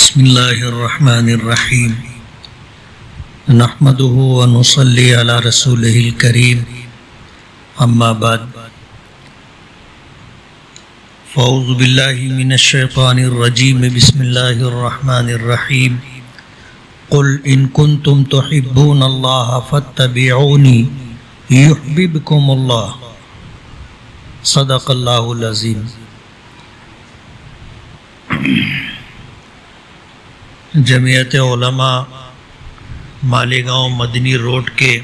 بسم اللہ الرحمن الرحیم نحمده ونصلی علی رسولہ الکریم اما بعد فاعوذ باللہ من الشیطان الرجیم بسم اللہ الرحمن الرحیم قل ان کنتم تحبون اللہ فاتبعونی یحببکم اللہ صدق اللہ العظیم۔ جمعیت علماء مالیگاؤں مدنی روڈ کے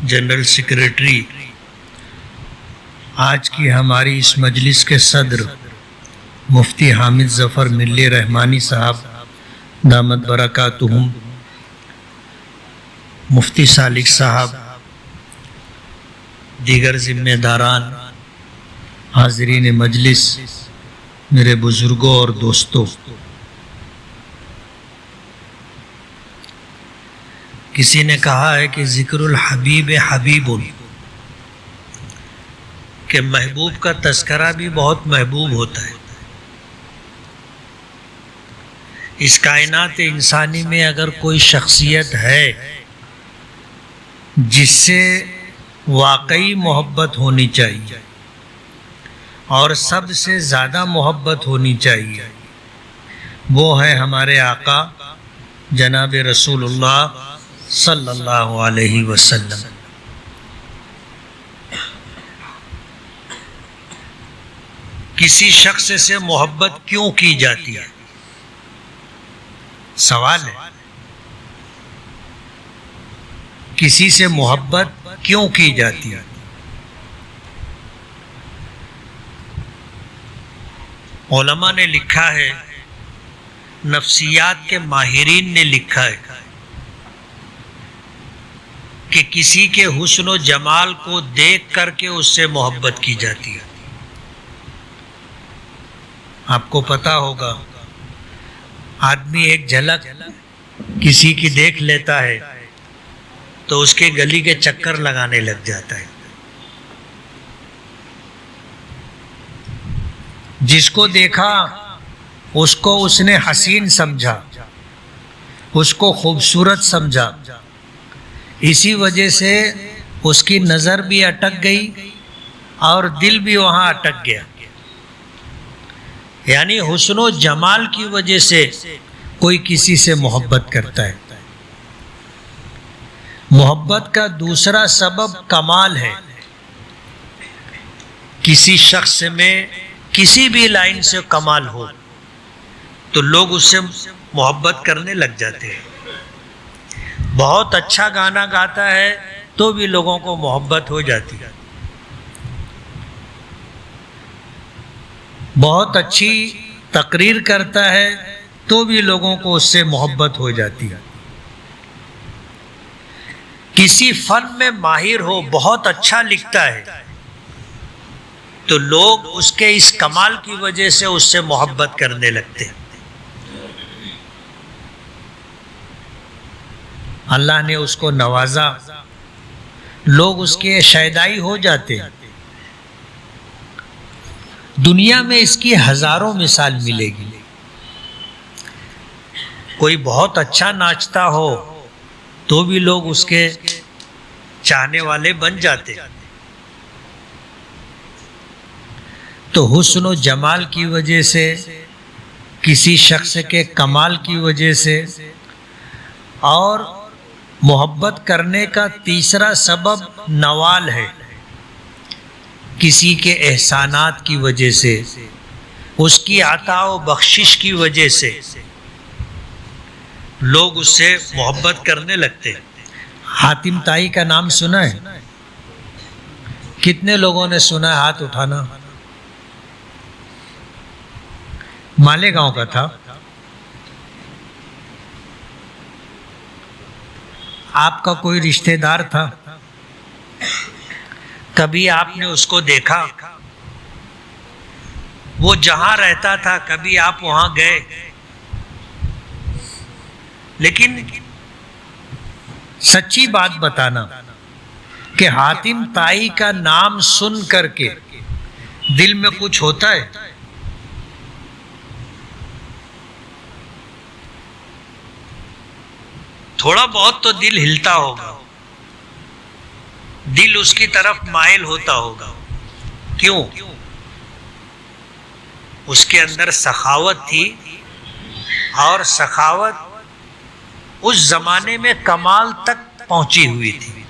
جنرل سیکریٹری، آج کی ہماری اس مجلس کے صدر مفتی حامد ظفر ملی رحمانی صاحب دامت برکاتہم، مفتی سالک صاحب، دیگر ذمہ داران، حاضرین مجلس، میرے بزرگوں اور دوستوں، کسی نے کہا ہے کہ ذکر الحبیب حبیب، کہ محبوب کا تذکرہ بھی بہت محبوب ہوتا ہے۔ اس کائنات انسانی میں اگر کوئی شخصیت ہے جس سے واقعی محبت ہونی چاہیے اور سب سے زیادہ محبت ہونی چاہیے، وہ ہے ہمارے آقا جناب رسول اللہ صلی اللہ علیہ وسلم۔ کسی شخص سے محبت کیوں کی جاتی ہے؟ سوال ہے، کسی سے محبت کیوں کی جاتی ہے؟ علماء نے لکھا ہے، نفسیات کے ماہرین نے لکھا ہے کہ کسی کے حسن و جمال کو دیکھ کر کے اس سے محبت کی جاتی ہے۔ آپ کو پتہ ہوگا، آدمی ایک جھلک کسی کی دیکھ لیتا ہے تو اس کے گلی کے چکر لگانے لگ جاتا ہے۔ جس کو دیکھا اس کو اس نے حسین سمجھا، اس کو خوبصورت سمجھا، اسی وجہ سے اس کی نظر بھی اٹک گئی اور دل بھی وہاں اٹک گیا۔ یعنی حسن و جمال کی وجہ سے کوئی کسی سے محبت کرتا ہے۔ محبت کا دوسرا سبب کمال ہے۔ کسی شخص میں کسی بھی لائن سے کمال ہو تو لوگ اس سے محبت کرنے لگ جاتے ہیں۔ بہت اچھا گانا گاتا ہے تو بھی لوگوں کو محبت ہو جاتی ہے، بہت اچھی تقریر کرتا ہے تو بھی لوگوں کو اس سے محبت ہو جاتی ہے۔ کسی فن میں ماہر ہو، بہت اچھا لکھتا ہے تو لوگ اس کے اس کمال کی وجہ سے اس سے محبت کرنے لگتے ہیں۔ اللہ نے اس کو نوازا، لوگ اس کے شیدائی ہو جاتے ہیں۔ دنیا میں اس کی ہزاروں مثال ملے گی۔ کوئی بہت اچھا ناچتا ہو تو بھی لوگ اس کے چاہنے والے بن جاتے ہیں۔ تو حسن و جمال کی وجہ سے، کسی شخص کے کمال کی وجہ سے، اور محبت کرنے کا تیسرا سبب نوال ہے، کسی کے احسانات کی وجہ سے، اس کی عطا و بخشش کی وجہ سے لوگ اس سے محبت کرنے لگتے ہیں۔ حاتم طائی کا نام سنا ہے؟ کتنے لوگوں نے سنا ہے؟ ہاتھ اٹھانا۔ مالیگاؤں کا تھا۔ آپ کا کوئی رشتہ دار تھا؟ کبھی آپ نے اس کو دیکھا؟ وہ جہاں رہتا تھا کبھی آپ وہاں گئے؟ لیکن سچی بات بتانا کہ حاتم طائی کا نام سن کر کے دل میں کچھ ہوتا ہے؟ تھوڑا بہت تو دل ہلتا ہوگا، دل اس کی طرف مائل ہوتا ہوگا. کیوں؟ اس کے اندر سخاوت تھی، اور سخاوت اس زمانے میں کمال تک پہنچی ہوئی تھی.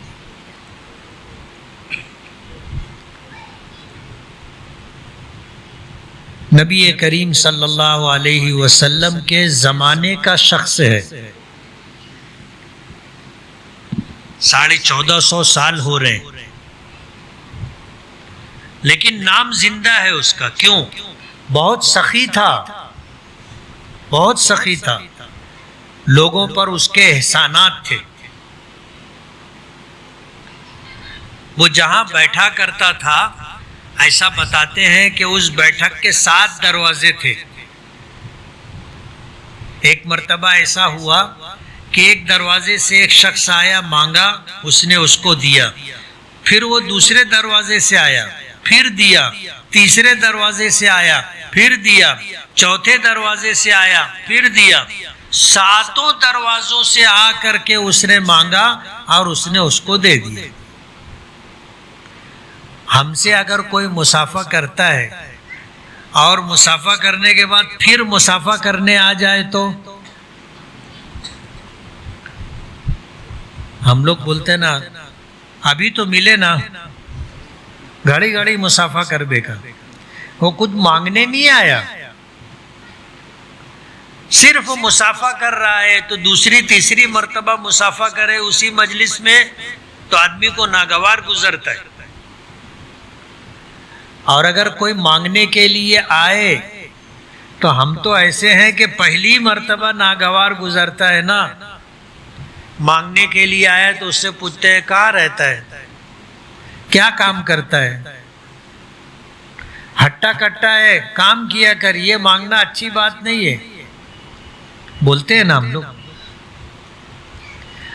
نبی کریم صلی اللہ علیہ وسلم کے زمانے کا شخص ہے، 1450 سال ہو رہے ہیں، لیکن نام زندہ ہے اس کا. کیوں؟ بہت سخی تھا، بہت سخی تھا، لوگوں پر اس کے احسانات تھے. وہ جہاں بیٹھا کرتا تھا، ایسا بتاتے ہیں کہ اس بیٹھک کے 7 دروازے تھے. ایک مرتبہ ایسا ہوا کہ ایک دروازے سے ایک شخص آیا، مانگا، اس نے اس کو دیا. پھر وہ دوسرے دروازے سے آیا، پھر دیا. تیسرے دروازے سے آیا، پھر دیا. چوتھے دروازے سے آیا، پھر دیا. 7 دروازوں سے آ کر کے اس نے مانگا اور اس نے اس کو دے دیا. ہم سے اگر کوئی مسافہ کرتا ہے اور مسافہ کرنے کے بعد پھر مسافہ کرنے آ جائے تو ہم لوگ بولتے نا، ابھی تو ملے نا، گھڑی گھڑی مسافہ کر بے کا. وہ کچھ مانگنے نہیں آیا، صرف مسافہ کر رہا ہے. تو دوسری تیسری مرتبہ مسافہ کرے اسی مجلس میں تو آدمی کو ناگوار گزرتا ہے. اور اگر کوئی مانگنے کے لیے آئے تو ہم تو ایسے ہیں کہ پہلی مرتبہ ناگوار گزرتا ہے نا. مانگنے کے لیے آیا تو اس سے پوچھتے ہیں کہاں رہتا ہے، کیا کام کرتا ہے، ہٹا کٹا ہے، کام کیا کر. یہ مانگنا اچھی بات نہیں ہے، بولتے ہیں نا ہم لوگ.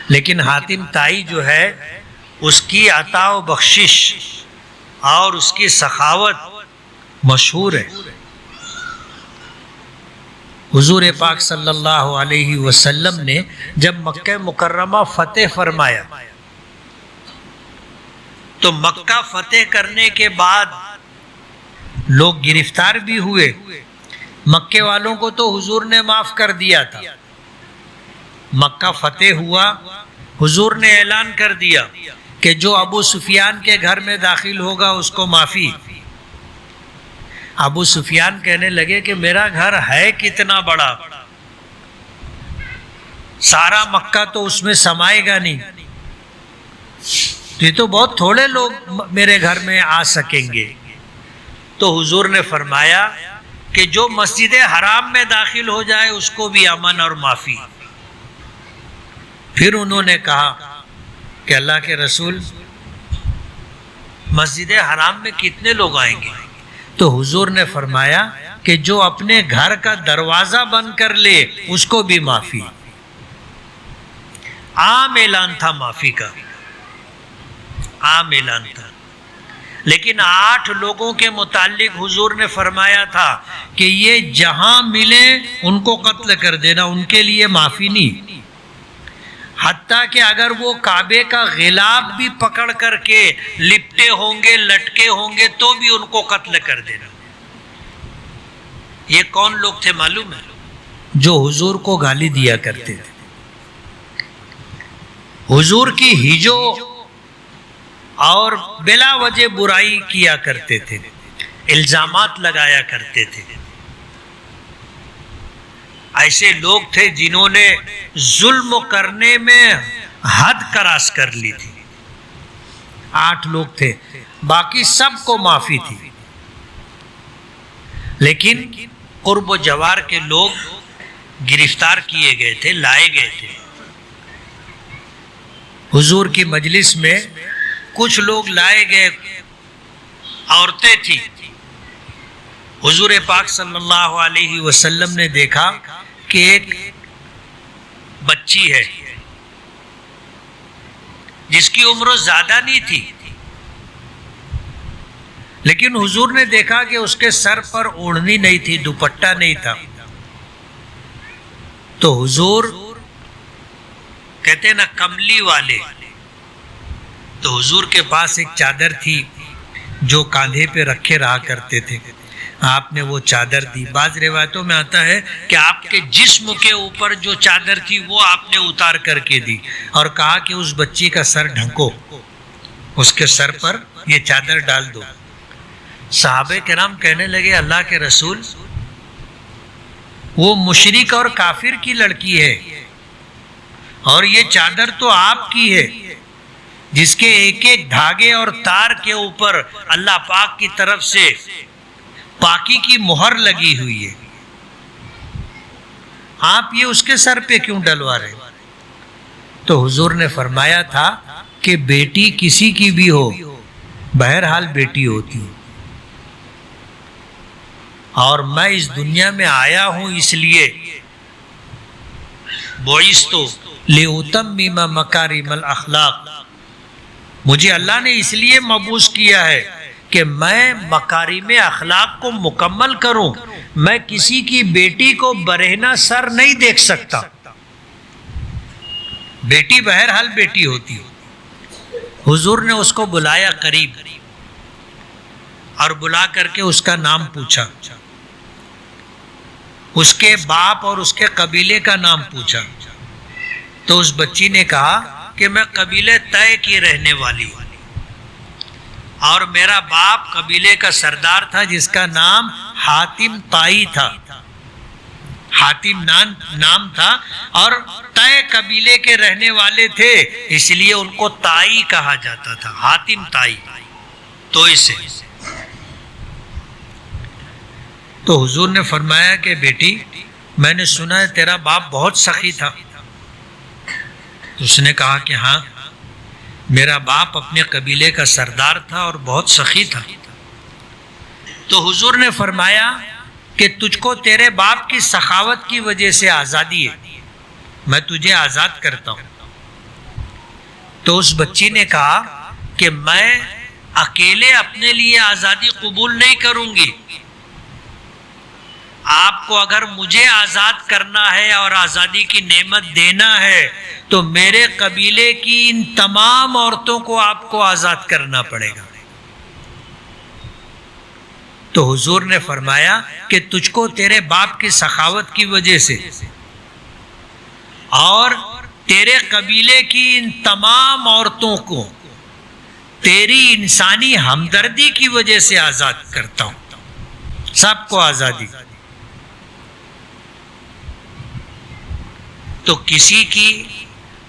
لیکن حاتم طائی جو ہے، اس کی عطا و بخشش اور اس کی سخاوت مشہور ہے. حضور پاک صلی اللہ علیہ وسلم نے جب مکہ مکرمہ فتح فرمایا تو مکہ فتح کرنے کے بعد لوگ گرفتار بھی ہوئے. مکے والوں کو تو حضور نے معاف کر دیا تھا. مکہ فتح ہوا، حضور نے اعلان کر دیا کہ جو ابو سفیان کے گھر میں داخل ہوگا اس کو معافی. ابو سفیان کہنے لگے کہ میرا گھر ہے کتنا بڑا، سارا مکہ تو اس میں سمائے گا نہیں، یہ تو بہت تھوڑے لوگ میرے گھر میں آ سکیں گے. تو حضور نے فرمایا کہ جو مسجد حرام میں داخل ہو جائے اس کو بھی امن اور معافی. پھر انہوں نے کہا کہ اللہ کے رسول، مسجد حرام میں کتنے لوگ آئیں گے؟ تو حضور نے فرمایا کہ جو اپنے گھر کا دروازہ بند کر لے اس کو بھی معافی. عام اعلان تھا معافی کا، عام اعلان تھا. لیکن 8 لوگوں کے متعلق حضور نے فرمایا تھا کہ یہ جہاں ملے ان کو قتل کر دینا، ان کے لیے معافی نہیں. حتیٰ کہ اگر وہ کعبے کا غلاف بھی پکڑ کر کے لپٹے ہوں گے، لٹکے ہوں گے، تو بھی ان کو قتل کر دینا. یہ کون لوگ تھے معلوم ہے؟ جو حضور کو گالی دیا کرتے تھے، حضور کی ہجو اور بلا وجہ برائی کیا کرتے تھے، الزامات لگایا کرتے تھے. ایسے لوگ تھے جنہوں نے ظلم کرنے میں حد کراس کر لی تھی. 8 لوگ تھے، باقی سب کو معافی تھی. لیکن قرب و جوار کے لوگ گرفتار کیے گئے تھے، لائے گئے تھے. حضور کی مجلس میں کچھ لوگ لائے گئے، عورتیں تھیں. حضور پاک صلی اللہ علیہ وسلم نے دیکھا کہ ایک بچی ہے جس کی عمر زیادہ نہیں تھی، لیکن حضور نے دیکھا کہ اس کے سر پر اوڑھنی نہیں تھی، دوپٹہ نہیں تھا. تو حضور کہتے ہیں نا کملی والے. تو حضور کے پاس ایک چادر تھی جو کاندھے پہ رکھے رہا کرتے تھے. آپ نے وہ چادر دی. بعض روایتوں میں آتا ہے کہ آپ کے جسم کے اوپر جو چادر تھی وہ آپ نے اتار کر کے دی اور کہا کہ اس بچی کا سر ڈھکو، اس کے سر پر یہ چادر ڈال دو. صحابہ کرام کہنے لگے اللہ کے رسول، وہ مشرک اور کافر کی لڑکی ہے اور یہ چادر تو آپ کی ہے جس کے ایک ایک دھاگے اور تار کے اوپر اللہ پاک کی طرف سے پاکی کی مہر لگی ہوئی ہے. آپ یہ اس کے سر پہ کیوں ڈلوا رہے؟ تو حضور نے فرمایا تھا کہ بیٹی کسی کی بھی ہو، بہرحال بیٹی ہوتی ہے، اور میں اس دنیا میں آیا ہوں اس لیے بعثت لأتمم مکارم الاخلاق، مجھے اللہ نے اس لیے مبعوث کیا ہے کہ میں مکارم اخلاق کو مکمل کروں. میں کسی کی بیٹی کو برہنہ سر نہیں دیکھ سکتا. بیٹی بہرحال بیٹی ہوتی. حضور نے اس کو بلایا قریب اور بلا کر کے اس کا نام پوچھا، اس کے باپ اور اس کے قبیلے کا نام پوچھا. تو اس بچی نے کہا کہ میں قبیلے طے کی رہنے والی ہوں اور میرا باپ قبیلے کا سردار تھا جس کا نام حاتم طائی تھا. حاتم نام تھا اور طے قبیلے کے رہنے والے تھے، اس لیے ان کو طائی کہا جاتا تھا، حاتم طائی. تو اسے تو حضور نے فرمایا کہ بیٹی میں نے سنا ہے تیرا باپ بہت سخی تھا. اس نے کہا کہ ہاں، میرا باپ اپنے قبیلے کا سردار تھا اور بہت سخی تھا. تو حضور نے فرمایا کہ تجھ کو تیرے باپ کی سخاوت کی وجہ سے آزادی ہے، میں تجھے آزاد کرتا ہوں. تو اس بچی نے کہا کہ میں اکیلے اپنے لیے آزادی قبول نہیں کروں گی. آپ کو اگر مجھے آزاد کرنا ہے اور آزادی کی نعمت دینا ہے تو میرے قبیلے کی ان تمام عورتوں کو آپ کو آزاد کرنا پڑے گا. تو حضور نے فرمایا کہ تجھ کو تیرے باپ کی سخاوت کی وجہ سے اور تیرے قبیلے کی ان تمام عورتوں کو تیری انسانی ہمدردی کی وجہ سے آزاد کرتا ہوں. سب کو آزادی. تو کسی کی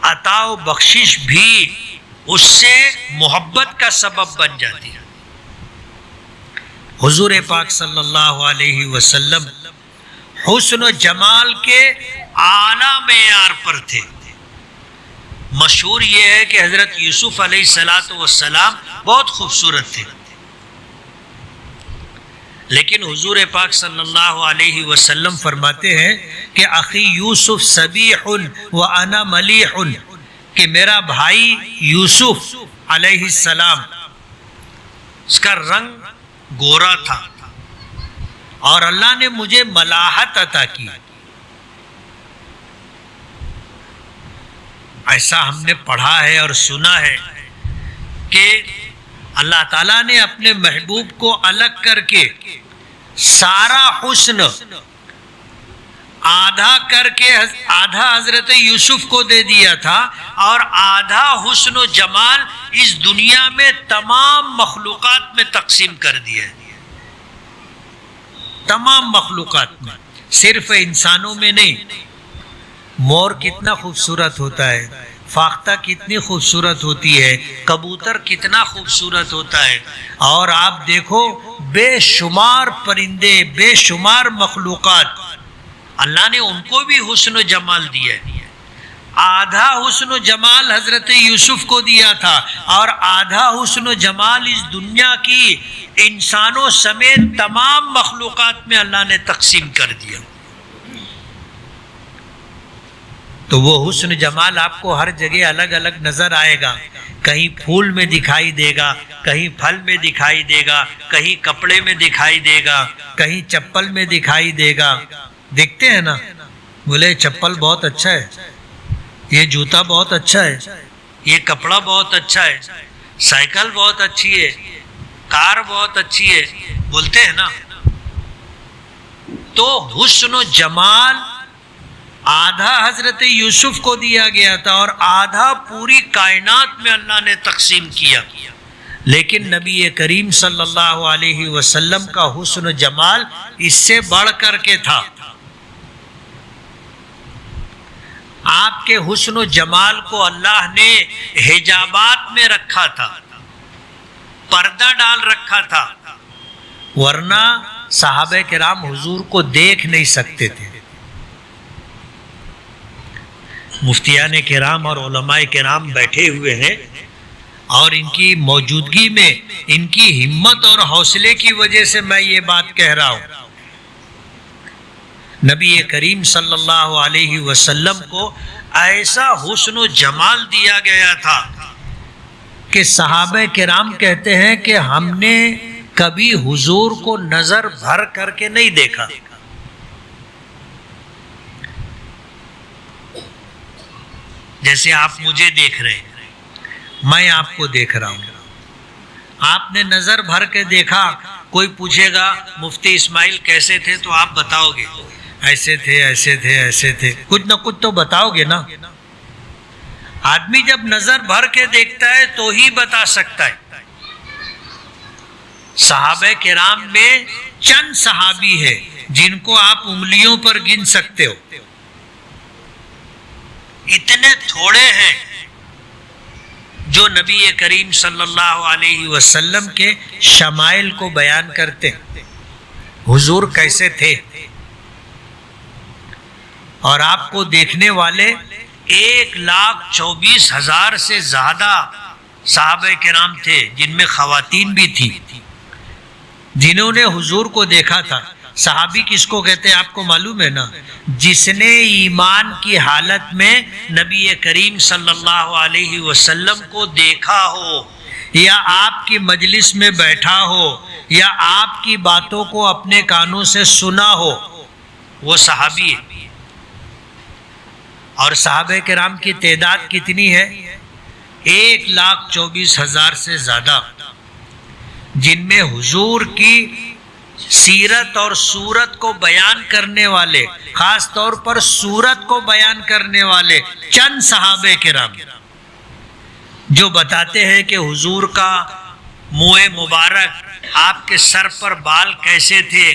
عطا و بخشش بھی اس سے محبت کا سبب بن جاتی ہے. حضور پاک صلی اللہ علیہ وسلم حسن و جمال کے اعلیٰ معیار پر تھے. مشہور یہ ہے کہ حضرت یوسف علیہ السلام بہت خوبصورت تھے، لیکن حضور پاک صلی اللہ علیہ وسلم فرماتے ہیں کہ اخی یوسف صبیح و انا ملیح، کہ میرا بھائی یوسف علیہ السلام اس کا رنگ گورا تھا اور اللہ نے مجھے ملاحت عطا کی. ایسا ہم نے پڑھا ہے اور سنا ہے کہ اللہ تعالیٰ نے اپنے محبوب کو الگ کر کے سارا حسن آدھا کر کے آدھا حضرت یوسف کو دے دیا تھا اور آدھا حسن و جمال اس دنیا میں تمام مخلوقات میں تقسیم کر دیا. تمام مخلوقات میں، صرف انسانوں میں نہیں. مور کتنا خوبصورت ہوتا ہے، فاختہ کتنی خوبصورت ہوتی ہے، کبوتر کتنا خوبصورت ہوتا ہے، اور آپ دیکھو بے شمار پرندے، بے شمار مخلوقات، اللہ نے ان کو بھی حسن و جمال دیا ہے. آدھا حسن و جمال حضرت یوسف کو دیا تھا اور آدھا حسن و جمال اس دنیا کی انسانوں سمیت تمام مخلوقات میں اللہ نے تقسیم کر دیا. تو وہ حسن جمال آپ کو ہر جگہ الگ الگ نظر آئے گا. کہیں پھول میں دکھائی دے گا، کہیں پھل میں دکھائی دے گا، کہیں کپڑے میں دکھائی دے گا، کہیں چپل میں دکھائی دے گا. دیکھتے ہیں نا، بولے چپل بہت اچھا ہے، یہ جوتا بہت اچھا ہے، یہ کپڑا بہت اچھا ہے، سائیکل بہت اچھی ہے، کار بہت اچھی ہے، بولتے ہیں نا. تو حسن و جمال آدھا حضرت یوسف کو دیا گیا تھا اور آدھا پوری کائنات میں اللہ نے تقسیم کیا. لیکن نبی کریم صلی اللہ علیہ وسلم کا حسن و جمال اس سے بڑھ کر کے تھا. آپ کے حسن و جمال کو اللہ نے حجابات میں رکھا تھا، پردہ ڈال رکھا تھا، ورنہ صحابہ کرام حضور کو دیکھ نہیں سکتے تھے. مفتیان کرام اور علماء کرام بیٹھے ہوئے ہیں اور ان کی موجودگی میں ان کی ہمت اور حوصلے کی وجہ سے میں یہ بات کہہ رہا ہوں. نبی کریم صلی اللہ علیہ وسلم کو ایسا حسن و جمال دیا گیا تھا کہ صحابہ کرام کہتے ہیں کہ ہم نے کبھی حضور کو نظر بھر کر کے نہیں دیکھا. جیسے آپ مجھے دیکھ رہے ہیں، میں آپ کو دیکھ رہا ہوں. آپ نے نظر بھر کے دیکھا، کوئی پوچھے گا مفتی اسماعیل کیسے تھے تو آپ بتاؤ گے ایسے تھے ایسے تھے ایسے تھے، کچھ نہ کچھ تو بتاؤ گے نا. آدمی جب نظر بھر کے دیکھتا ہے تو ہی بتا سکتا ہے. صحابہ کرام میں چند صحابی ہے جن کو آپ انگلیوں پر گن سکتے ہو. اتنے تھوڑے ہیں جو نبی کریم صلی اللہ علیہ وسلم کے شمائل کو بیان کرتے ہیں، حضور کیسے تھے. اور آپ کو دیکھنے والے 1,24,000 سے زیادہ صحابہ کرام تھے، جن میں خواتین بھی تھی جنہوں نے حضور کو دیکھا تھا. صحابی کس کو کہتے ہیں آپ کو معلوم ہے نا؟ جس نے ایمان کی حالت میں نبی کریم صلی اللہ علیہ وسلم کو دیکھا ہو، یا آپ کی مجلس میں بیٹھا ہو، یا آپ کی باتوں کو اپنے کانوں سے سنا ہو، وہ صحابی ہے. اور صحابہ کرام کی تعداد کتنی ہے؟ 1,24,000 سے زیادہ، جن میں حضور کی سیرت اور صورت کو بیان کرنے والے، خاص طور پر صورت کو بیان کرنے والے چند صحابہ کرام جو بتاتے ہیں کہ حضور کا منہ مبارک، آپ کے سر پر بال کیسے تھے،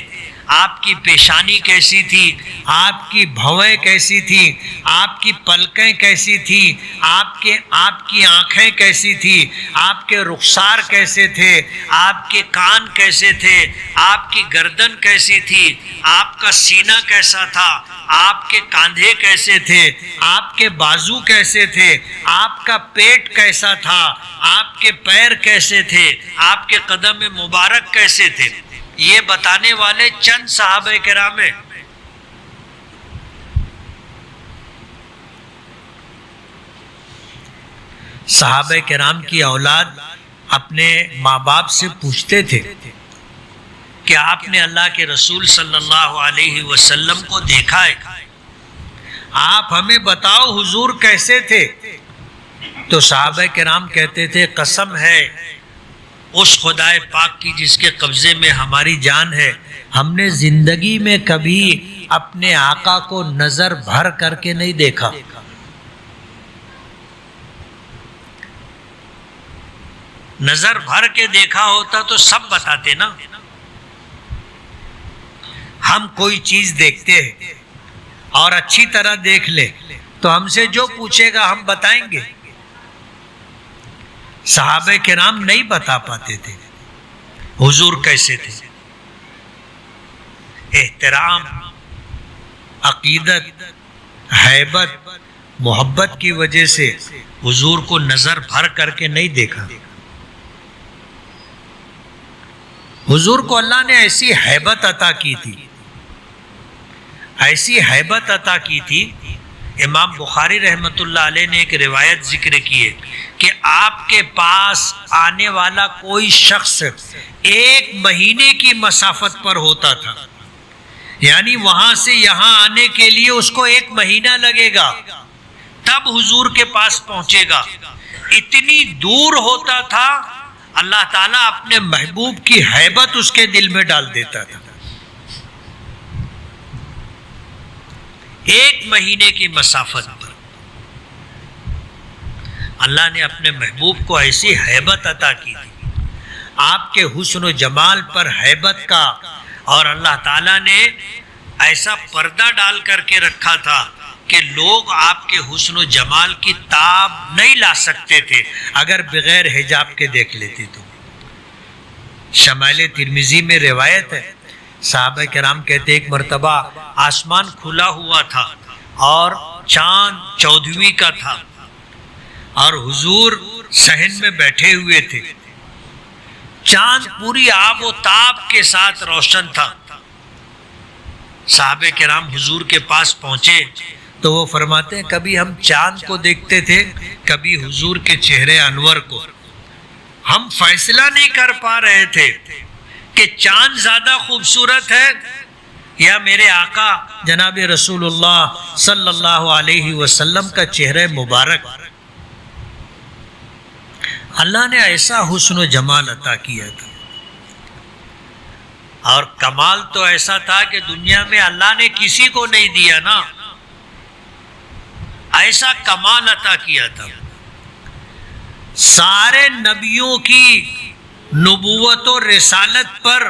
آپ کی پیشانی کیسی تھی، آپ کی بھویں کیسی تھی، آپ کی پلکیں کیسی تھی، آپ کی آنکھیں کیسی تھی، آپ کے رخسار کیسے تھے، آپ کے کان کیسے تھے، آپ کی گردن کیسی تھی، آپ کا سینہ کیسا تھا، آپ کے کاندھے کیسے تھے، آپ کے بازو کیسے تھے، آپ کا پیٹ کیسا تھا، آپ کے پیر کیسے تھے، آپ کے قدم مبارک کیسے تھے. یہ بتانے والے چند صحابہ کرام ہیں. صحابہ کرام کی اولاد اپنے ماں باپ سے پوچھتے تھے کہ آپ نے اللہ کے رسول صلی اللہ علیہ وسلم کو دیکھا ہے، آپ ہمیں بتاؤ حضور کیسے تھے. تو صحابہ کرام کہتے تھے قسم ہے اس خدائے پاک کی جس کے قبضے میں ہماری جان ہے، ہم نے زندگی میں کبھی اپنے آقا کو نظر بھر کر کے نہیں دیکھا. نظر بھر کے دیکھا ہوتا تو سب بتاتے نا. ہم کوئی چیز دیکھتے ہیں اور اچھی طرح دیکھ لیں تو ہم سے جو پوچھے گا ہم بتائیں گے. صحابہ کرام نہیں بتا پاتے تھے حضور کیسے تھے. احترام، عقیدت، ہیبت، محبت کی وجہ سے حضور کو نظر بھر کر کے نہیں دیکھا. حضور کو اللہ نے ایسی ہیبت عطا کی تھی، ایسی ہیبت عطا کی تھی. امام بخاری رحمۃ اللہ علیہ نے ایک روایت ذکر کی ہے کہ آپ کے پاس آنے والا کوئی شخص 1 مہینے کی مسافت پر ہوتا تھا، یعنی وہاں سے یہاں آنے کے لیے اس کو 1 مہینہ لگے گا. تب حضور کے پاس پہنچے گا. اتنی دور ہوتا تھا، اللہ تعالیٰ اپنے محبوب کی ہیبت اس کے دل میں ڈال دیتا تھا. 1 مہینے کی مسافت پر اللہ نے اپنے محبوب کو ایسی ہیبت عطا کی تھی، آپ کے حسن و جمال پر ہیبت کا، اور اللہ تعالیٰ نے ایسا پردہ ڈال کر کے رکھا تھا کہ لوگ آپ کے حسن و جمال کی تاب نہیں لا سکتے تھے اگر بغیر حجاب کے دیکھ لیتے تو. شمائل ترمذی میں روایت ہے، صحابہ کرام کہتے ایک مرتبہ آسمان کھلا ہوا تھا اور چاند 14ویں کا تھا اور حضور صحن میں بیٹھے ہوئے تھے. چاند پوری آب و تاب کے ساتھ روشن تھا. صحابہ کرام حضور کے پاس پہنچے تو وہ فرماتے ہیں کبھی ہم چاند کو دیکھتے تھے، کبھی حضور کے چہرے انور کو. ہم فیصلہ نہیں کر پا رہے تھے کہ چاند زیادہ خوبصورت ہے یا میرے آقا جناب رسول اللہ صلی اللہ علیہ وسلم کا چہرہ مبارک. اللہ نے ایسا حسن و جمال عطا کیا تھا، اور کمال تو ایسا تھا کہ دنیا میں اللہ نے کسی کو نہیں دیا نا، ایسا کمال عطا کیا تھا. سارے نبیوں کی نبوت و رسالت پر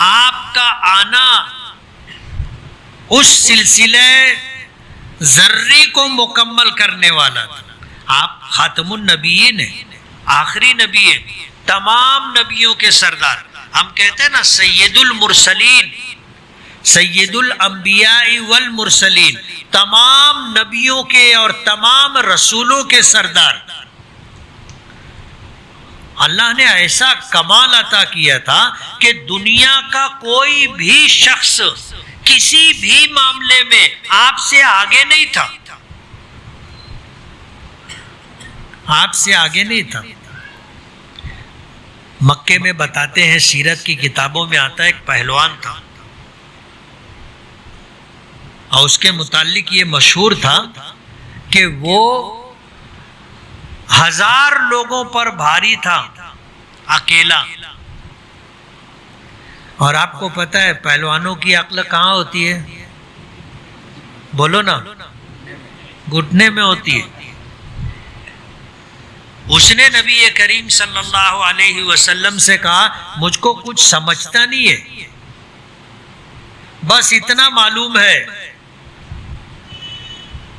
آپ کا آنا اس سلسلے ذری کو مکمل کرنے والا تھا. آپ خاتم النبیین ہیں، آخری نبی ہیں، تمام نبیوں کے سردار. ہم کہتے ہیں نا سید المرسلین، سید الانبیاء والمرسلین، تمام نبیوں کے اور تمام رسولوں کے سردار. اللہ نے ایسا کمال عطا کیا تھا کہ دنیا کا کوئی بھی شخص کسی بھی معاملے میں آپ سے آگے نہیں تھا، آپ سے آگے نہیں تھا. مکے میں بتاتے ہیں، سیرت کی کتابوں میں آتا ہے ایک پہلوان تھا اور اس کے متعلق یہ مشہور تھا کہ وہ 1000 لوگوں پر بھاری تھا اکیلا. اور آپ کو پتہ ہے پہلوانوں کی عقل کہاں ہوتی ہے؟ بولو نا، گھٹنے میں ہوتی ہے. اس نے نبی کریم صلی اللہ علیہ وسلم سے کہا مجھ کو کچھ سمجھتا نہیں ہے، بس اتنا معلوم ہے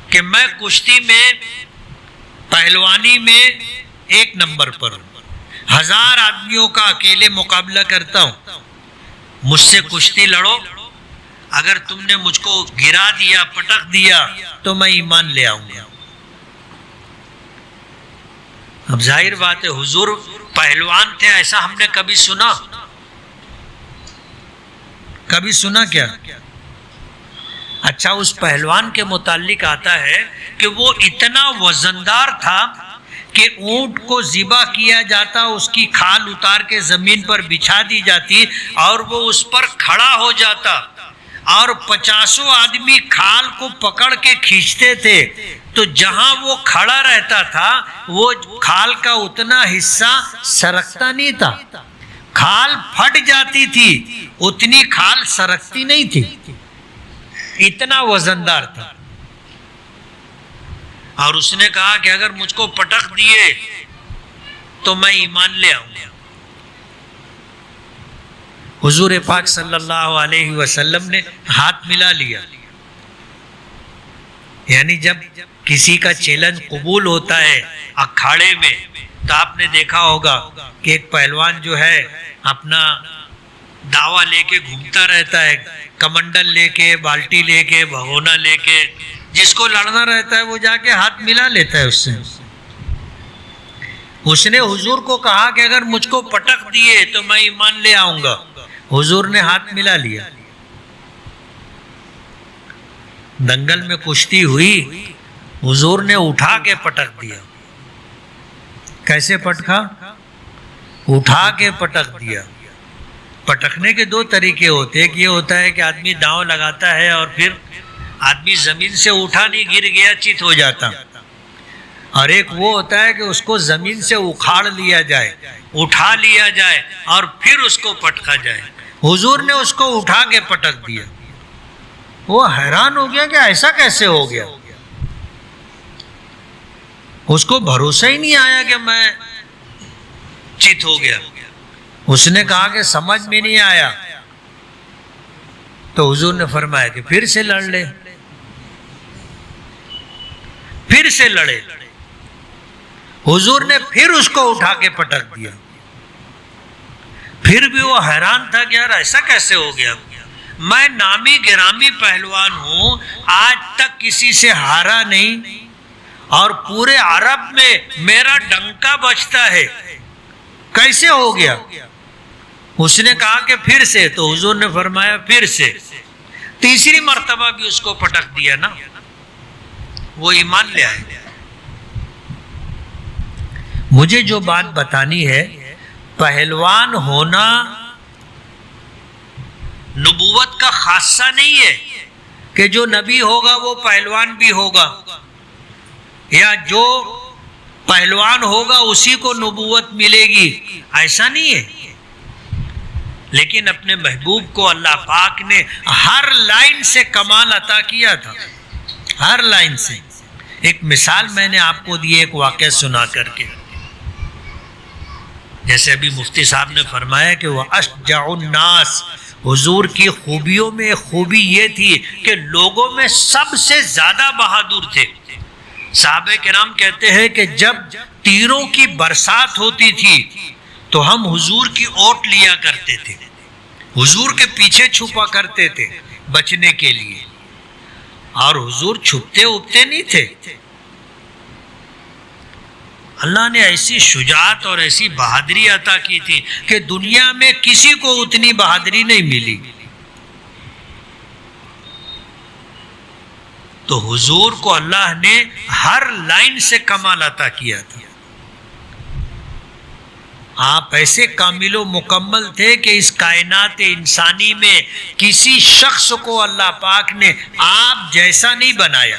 کہ میں کشتی میں پہلوانی میں 1 نمبر پر ہوں، 1000 آدمیوں کا اکیلے مقابلہ کرتا ہوں. مجھ سے کشتی لڑو، اگر تم نے مجھ کو گرا دیا، پٹک دیا تو میں ایمان لے آؤں گا. اب ظاہر بات ہے حضور پہلوان تھے، ایسا ہم نے کبھی سنا؟ کبھی سنا کیا؟ اچھا، اس پہلوان کے متعلق آتا ہے کہ وہ اتنا وزندار تھا کہ اونٹ کو ذبح کیا جاتا، اس کی کھال اتار کے زمین پر بچھا دی جاتی اور وہ اس پر کھڑا ہو جاتا، اور 50 آدمی کھال کو پکڑ کے کھینچتے تھے، تو جہاں وہ کھڑا رہتا تھا وہ کھال کا اتنا حصہ سرکتا نہیں تھا، کھال پھٹ جاتی تھی، اتنی کھال سرکتی نہیں تھی، اتنا وزندار تھا. اور اس نے کہا کہ اگر مجھ کو پٹک دیے تو میں ایمان لے آؤں گا. حضور پاک صلی اللہ علیہ وسلم نے ہاتھ ملا لیا. یعنی جب کسی کا چیلنج قبول ہوتا ہے اکھاڑے میں تو آپ نے دیکھا ہوگا کہ ایک پہلوان جو ہے اپنا داوا لے کے گھومتا رہتا ہے، کمنڈل لے کے، بالٹی لے کے، بھگونا لے کے، جس کو لڑنا رہتا ہے وہ جا کے ہاتھ ملا لیتا ہے اس سے. اس نے حضور کو کہا کہ اگر مجھ کو پٹک دیے تو میں ایمان لے آؤں گا. حضور نے ہاتھ ملا لیا. دنگل میں کشتی ہوئی، حضور نے اٹھا کے پٹک دیا. کیسے پٹکا؟ اٹھا کے پٹک دیا. پٹکنے کے 2 طریقے ہوتے ہیں. ایک یہ ہوتا ہے کہ آدمی داؤں لگاتا ہے اور پھر آدمی زمین سے اٹھا نہیں، گر گیا، چت ہو جاتا. اور ایک وہ ہوتا ہے کہ اس کو زمین سے اکھاڑ لیا جائے، اٹھا لیا جائے اور پھر اس کو پٹکا جائے۔ حضور نے اس کو اٹھا کے پٹک دیا۔ وہ حیران ہو گیا کہ ایسا کیسے ہو گیا، اس کو بھروسہ ہی نہیں آیا کہ میں چت ہو گیا۔ اس نے کہا کہ سمجھ میں نہیں آیا، تو حضور نے فرمایا کہ پھر سے لڑ لے، پھر سے لڑے۔ حضور نے پھر اس کو اٹھا کے پٹک دیا۔ پھر بھی وہ حیران تھا کہ یار ایسا کیسے ہو گیا، میں نامی گرامی پہلوان ہوں، آج تک کسی سے ہارا نہیں، اور پورے عرب میں میرا ڈنکا بجتا ہے، کیسے ہو گیا؟ اس نے کہا کہ پھر سے، تو حضور نے فرمایا پھر سے۔ تیسری مرتبہ بھی اس کو پٹک دیا نا، وہ ایمان لے آئے۔ مجھے جو بات بتانی ہے، پہلوان ہونا نبوت کا خاصہ نہیں ہے کہ جو نبی ہوگا وہ پہلوان بھی ہوگا، یا جو پہلوان ہوگا اسی کو نبوت ملے گی، ایسا نہیں ہے۔ لیکن اپنے محبوب کو اللہ پاک نے ہر لائن سے کمال عطا کیا تھا، ہر لائن سے۔ ایک مثال میں نے آپ کو دی، ایک واقعہ سنا کر کے، جیسے ابھی مفتی صاحب نے فرمایا کہ وہ اشجع الناس، حضور کی خوبیوں میں خوبی یہ تھی کہ لوگوں میں سب سے زیادہ بہادر تھے۔ صحابہ کرام کہتے ہیں کہ جب تیروں کی برسات ہوتی تھی تو ہم حضور کی اوٹ لیا کرتے تھے، حضور کے پیچھے چھپا کرتے تھے بچنے کے لیے، اور حضور چھپتے اپتے نہیں تھے۔ اللہ نے ایسی شجاعت اور ایسی بہادری عطا کی تھی کہ دنیا میں کسی کو اتنی بہادری نہیں ملی۔ تو حضور کو اللہ نے ہر لائن سے کمال عطا کیا تھا۔ آپ ایسے کامل و مکمل تھے کہ اس کائنات انسانی میں کسی شخص کو اللہ پاک نے آپ جیسا نہیں بنایا۔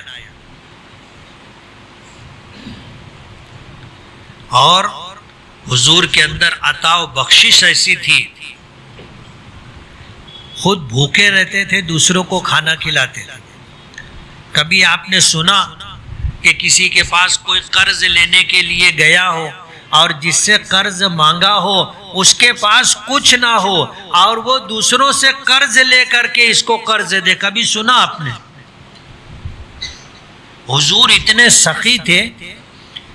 اور حضور کے اندر عطا و بخشش ایسی تھی، خود بھوکے رہتے تھے، دوسروں کو کھانا کھلاتے تھے۔ کبھی آپ نے سنا کہ کسی کے پاس کوئی قرض لینے کے لیے گیا ہو اور جس سے قرض مانگا ہو اس کے پاس کچھ نہ ہو اور وہ دوسروں سے قرض لے کر کے اس کو قرض دے؟ کبھی سنا آپ نے؟ حضور اتنے سخی تھے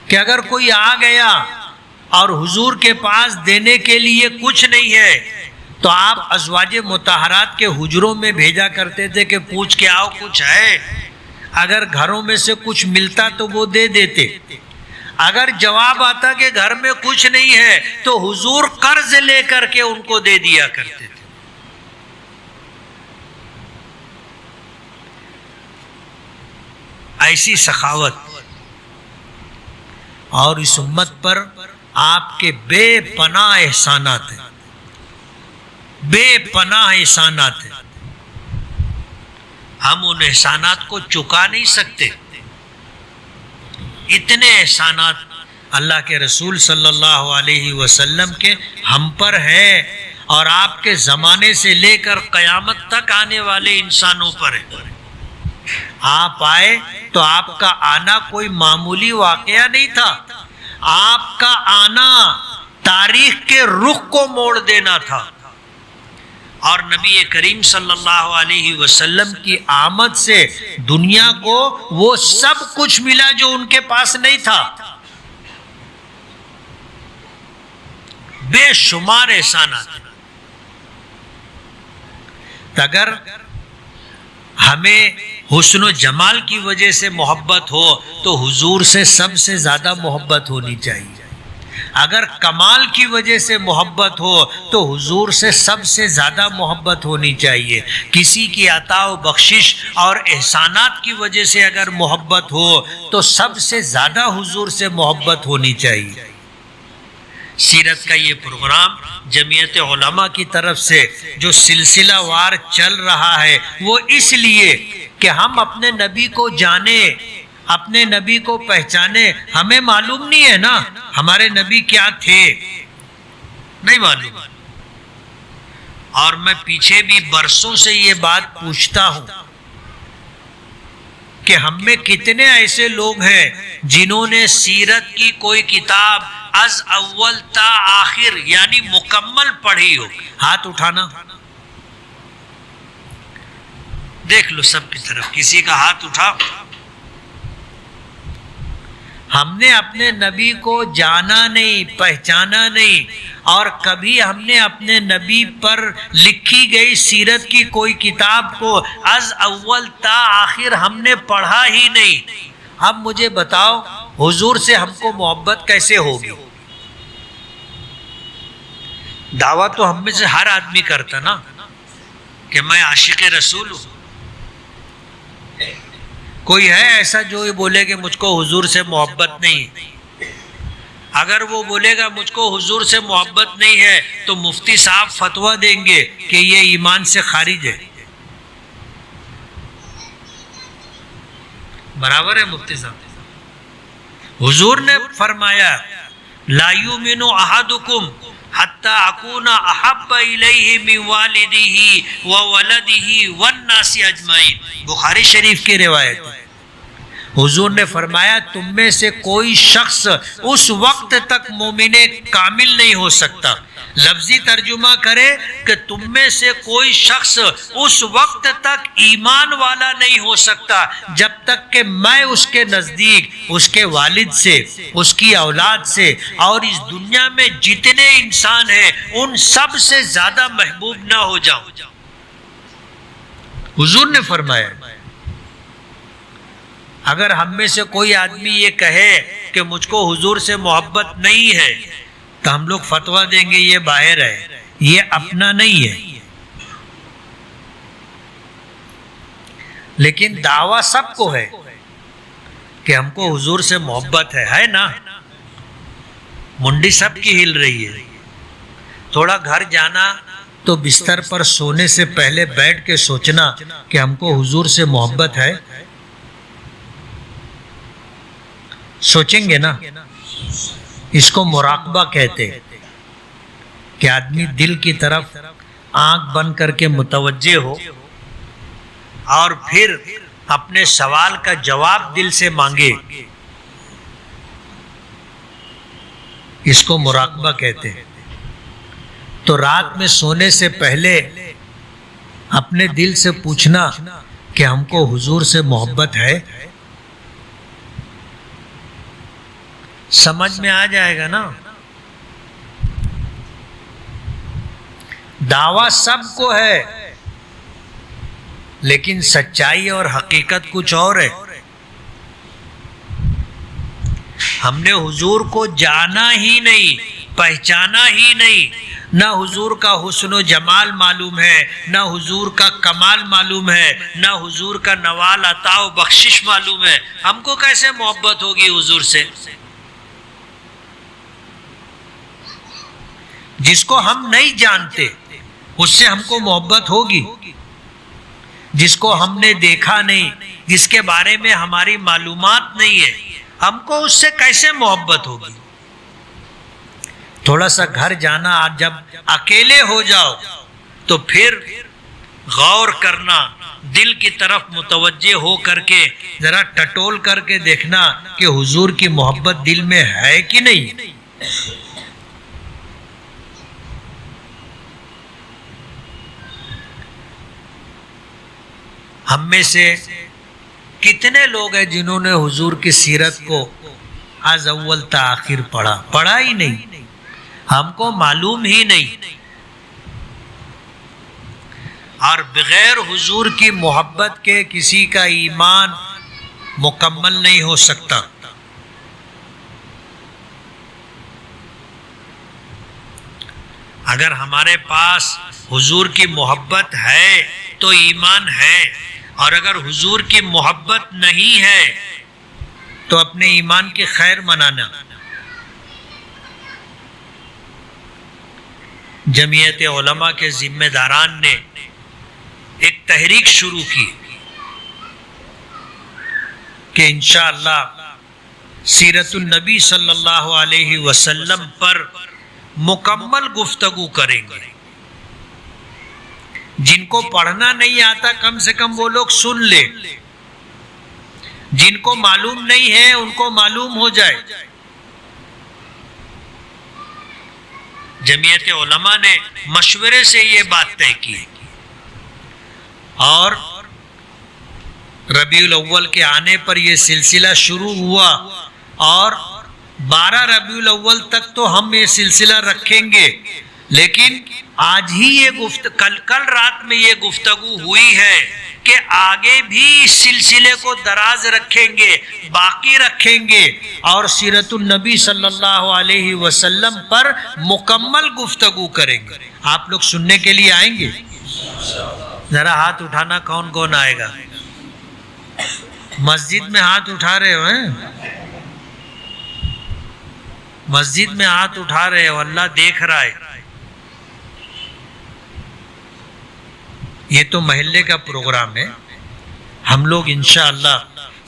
کہ اگر کوئی آ گیا اور حضور کے پاس دینے کے لیے کچھ نہیں ہے تو آپ ازواج مطہرات کے حجروں میں بھیجا کرتے تھے کہ پوچھ کے آؤ کچھ ہے، اگر گھروں میں سے کچھ ملتا تو وہ دے دیتے، اگر جواب آتا کہ گھر میں کچھ نہیں ہے تو حضور قرض لے کر کے ان کو دے دیا کرتے تھے۔ ایسی سخاوت، اور اس امت پر آپ کے بے پناہ احسانات ہیں، بے پناہ احسانات ہیں، ہم ان احسانات کو چکا نہیں سکتے۔ اتنے احسانات اللہ کے رسول صلی اللہ علیہ وسلم کے ہم پر ہے، اور آپ کے زمانے سے لے کر قیامت تک آنے والے انسانوں پر ہے۔ آپ آئے تو آپ کا آنا کوئی معمولی واقعہ نہیں تھا، آپ کا آنا تاریخ کے رخ کو موڑ دینا تھا، اور نبی کریم صلی اللہ علیہ وسلم کی آمد سے دنیا کو وہ سب کچھ ملا جو ان کے پاس نہیں تھا۔ بے شمار احسانات۔ اگر ہمیں حسن و جمال کی وجہ سے محبت ہو تو حضور سے سب سے زیادہ محبت ہونی چاہیے، اگر کمال کی وجہ سے محبت ہو تو حضور سے سب سے زیادہ محبت ہونی چاہیے، کسی کی عطا و بخشش اور احسانات کی وجہ سے اگر محبت ہو تو سب سے زیادہ حضور سے محبت ہونی چاہیے۔ سیرت کا یہ پروگرام جمعیت علماء کی طرف سے جو سلسلہ وار چل رہا ہے وہ اس لیے کہ ہم اپنے نبی کو جانیں، اپنے نبی کو پہچانے. ہمیں معلوم نہیں ہے نا ہمارے نبی کیا تھے، نہیں معلوم. اور میں پیچھے بھی برسوں سے یہ بات پوچھتا ہوں کہ ہم میں کتنے ایسے لوگ ہیں جنہوں نے سیرت کی کوئی کتاب از اول تا آخر یعنی مکمل پڑھی ہو. ہاتھ اٹھانا، دیکھ لو سب کی طرف، کسی کا ہاتھ اٹھا. ہم نے اپنے نبی کو جانا نہیں، پہچانا نہیں، اور کبھی ہم نے اپنے نبی پر لکھی گئی سیرت کی کوئی کتاب کو از اول تا آخر ہم نے پڑھا ہی نہیں. اب مجھے بتاؤ حضور سے ہم کو محبت کیسے ہوگی؟ دعویٰ تو ہم میں سے ہر آدمی کرتا نا کہ میں عاشق رسول ہوں. کوئی ہے ایسا جو یہ بولے کہ مجھ کو حضور سے محبت نہیں؟ اگر وہ بولے گا مجھ کو حضور سے محبت نہیں ہے تو مفتی صاحب فتویٰ دیں گے کہ یہ ایمان سے خارج ہے. برابر ہے مفتی صاحب؟ حضور نے فرمایا لا یؤمن احدکم حتی اکون احب الیہ من والدہ وولدہ والناس اجمعین. بخاری شریف کی روایت ہے. حضور نے فرمایا تم میں سے کوئی شخص اس وقت تک مومن کامل نہیں ہو سکتا. لفظی ترجمہ کرے کہ تم میں سے کوئی شخص اس وقت تک ایمان والا نہیں ہو سکتا جب تک کہ میں اس کے نزدیک اس کے والد سے، اس کی اولاد سے اور اس دنیا میں جتنے انسان ہیں ان سب سے زیادہ محبوب نہ ہو جاؤں. حضور نے فرمایا. اگر ہم میں سے کوئی آدمی یہ کہے کہ مجھ کو حضور سے محبت نہیں ہے تو ہم لوگ فتویٰ دیں گے یہ باہر ہے، یہ اپنا نہیں ہے. لیکن دعویٰ سب کو ہے کہ ہم کو حضور سے محبت ہے نا؟ منڈی سب کی ہل رہی ہے. تھوڑا گھر جانا تو بستر پر سونے سے پہلے بیٹھ کے سوچنا کہ ہم کو حضور سے محبت ہے. سوچیں گے نا؟ اس کو مراقبہ کہتے کہ آدمی دل کی طرف آنکھ بند کر کے متوجہ ہو اور پھر اپنے سوال کا جواب دل سے مانگے. اس کو مراقبہ کہتے ہیں. تو رات میں سونے سے پہلے اپنے دل سے پوچھنا کہ ہم کو حضور سے محبت ہے. سمجھ میں آ جائے گا نا؟ دعویٰ سب کو ہے لیکن سچائی اور حقیقت کچھ اور ہے. ہم نے حضور کو جانا ہی نہیں، پہچانا ہی نہیں. نہ حضور کا حسن و جمال معلوم ہے، نہ حضور کا کمال معلوم ہے، نہ حضور کا نوال عطا و بخشش معلوم ہے. ہم کو کیسے محبت ہوگی حضور سے؟ جس کو ہم نہیں جانتے اس سے ہم کو محبت ہوگی؟ جس کو ہم نے دیکھا نہیں، جس کے بارے میں ہماری معلومات نہیں ہے، ہم کو اس سے کیسے محبت ہوگی؟ تھوڑا سا گھر جانا، جب اکیلے ہو جاؤ تو پھر غور کرنا، دل کی طرف متوجہ ہو کر کے ذرا ٹٹول کر کے دیکھنا کہ حضور کی محبت دل میں ہے کہ نہیں. ہم میں سے کتنے لوگ ہیں جنہوں نے حضور کی سیرت کو از اول تا آخر پڑھا ہی نہیں، ہم کو معلوم ہی نہیں. اور بغیر حضور کی محبت کے کسی کا ایمان مکمل نہیں ہو سکتا. اگر ہمارے پاس حضور کی محبت ہے تو ایمان ہے، اور اگر حضور کی محبت نہیں ہے تو اپنے ایمان کی خیر منانا. جمعیت علماء کے ذمہ داران نے ایک تحریک شروع کی کہ انشاءاللہ سیرت النبی صلی اللہ علیہ وسلم پر مکمل گفتگو کریں گے. جن کو پڑھنا نہیں آتا کم سے کم وہ لوگ سن لے، جن کو معلوم نہیں ہے ان کو معلوم ہو جائے. جمعیت علماء نے مشورے سے یہ بات طے کی اور ربیع الاول کے آنے پر یہ سلسلہ شروع ہوا اور 12 ربیع الاول تک تو ہم یہ سلسلہ رکھیں گے، لیکن آج ہی یہ کل رات میں یہ گفتگو ہوئی ہے کہ آگے بھی اس سلسلے کو دراز رکھیں گے، باقی رکھیں گے اور سیرت النبی صلی اللہ علیہ وسلم پر مکمل گفتگو کریں گے. آپ لوگ سننے کے لیے آئیں گے؟ ذرا ہاتھ اٹھانا، کون کون آئے گا؟ مسجد میں ہاتھ اٹھا رہے ہو ہیں؟ مسجد میں ہاتھ اٹھا رہے ہو، اللہ دیکھ رہا ہے. یہ تو محلے کا پروگرام ہے. ہم لوگ انشاءاللہ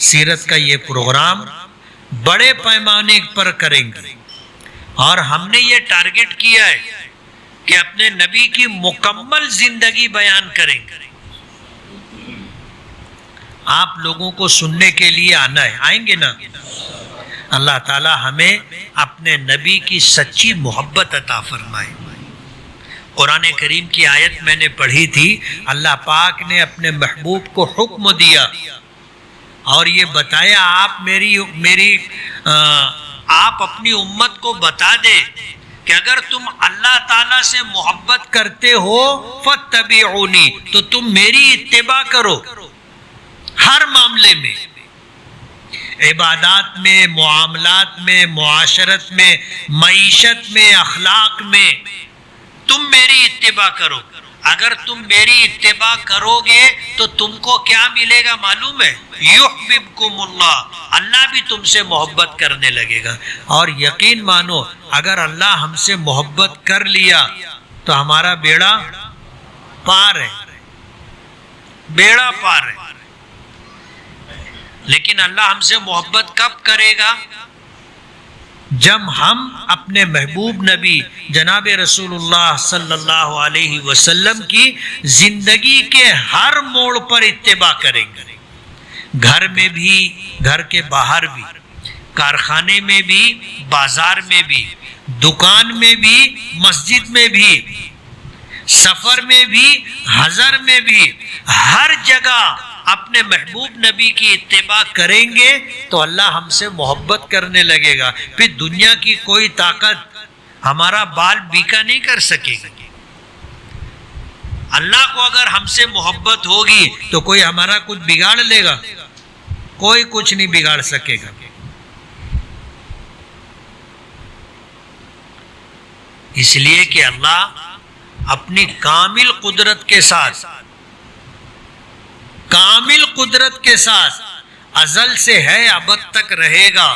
سیرت کا یہ پروگرام بڑے پیمانے پر کریں گے اور ہم نے یہ ٹارگٹ کیا ہے کہ اپنے نبی کی مکمل زندگی بیان کریں گے. آپ لوگوں کو سننے کے لیے آنا ہے، آئیں گے نا؟ اللہ تعالی ہمیں اپنے نبی کی سچی محبت عطا فرمائے. قرآن کریم کی آیت میں نے پڑھی تھی، اللہ پاک نے اپنے محبوب کو حکم دیا اور یہ بتایا آپ اپنی امت کو بتا دے کہ اگر تم اللہ تعالیٰ سے محبت کرتے ہو فاتبعونی، تو تم میری اتباع کرو ہر معاملے میں، عبادات میں، معاملات میں، معاشرت میں، معیشت میں، اخلاق میں تم میری اتباع کرو. اگر تم میری اتباع کرو گے تو تم کو کیا ملے گا معلوم ہے؟ یحببکم اللہ، اللہ بھی تم سے محبت کرنے لگے گا. اور یقین مانو اگر اللہ ہم سے محبت کر لیا تو ہمارا بیڑا پار ہے، بیڑا پار ہے. لیکن اللہ ہم سے محبت کب کرے گا؟ جب ہم اپنے محبوب نبی جناب رسول اللہ صلی اللہ علیہ وسلم کی زندگی کے ہر موڑ پر اتباع کریں گے. گھر میں بھی، گھر کے باہر بھی، کارخانے میں بھی، بازار میں بھی، دکان میں بھی، مسجد میں بھی، سفر میں بھی، حضر میں بھی، ہر جگہ اپنے محبوب نبی کی اتباع کریں گے تو اللہ ہم سے محبت کرنے لگے گا. پھر دنیا کی کوئی طاقت ہمارا بال بیکا نہیں کر سکے گا. اللہ کو اگر ہم سے محبت ہوگی تو کوئی ہمارا کچھ بگاڑ لے گا؟ کوئی کچھ نہیں بگاڑ سکے گا. اس لیے کہ اللہ اپنی کامل قدرت کے ساتھ ازل سے ہے، ابد تک رہے گا.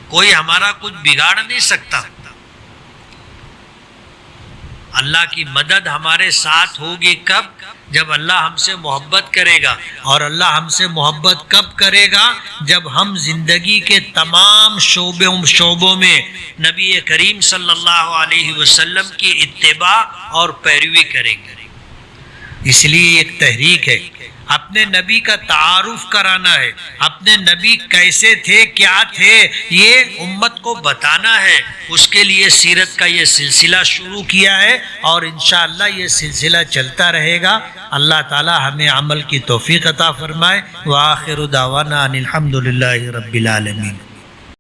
کوئی ہمارا کچھ بگاڑ نہیں سکتا. اللہ کی مدد ہمارے ساتھ ہوگی کب؟ جب اللہ ہم سے محبت کرے گا. اور اللہ ہم سے محبت کب کرے گا؟ جب ہم زندگی کے تمام شعبوں میں نبی کریم صلی اللہ علیہ وسلم کی اتباع اور پیروی کریں گے. اس لیے ایک تحریک ہے، اپنے نبی کا تعارف کرانا ہے، اپنے نبی کیسے تھے، کیا تھے، یہ امت کو بتانا ہے. اس کے لیے سیرت کا یہ سلسلہ شروع کیا ہے اور انشاءاللہ یہ سلسلہ چلتا رہے گا. اللہ تعالی ہمیں عمل کی توفیق عطا فرمائے. وآخر دعوانا ان الحمد للہ رب العالمین.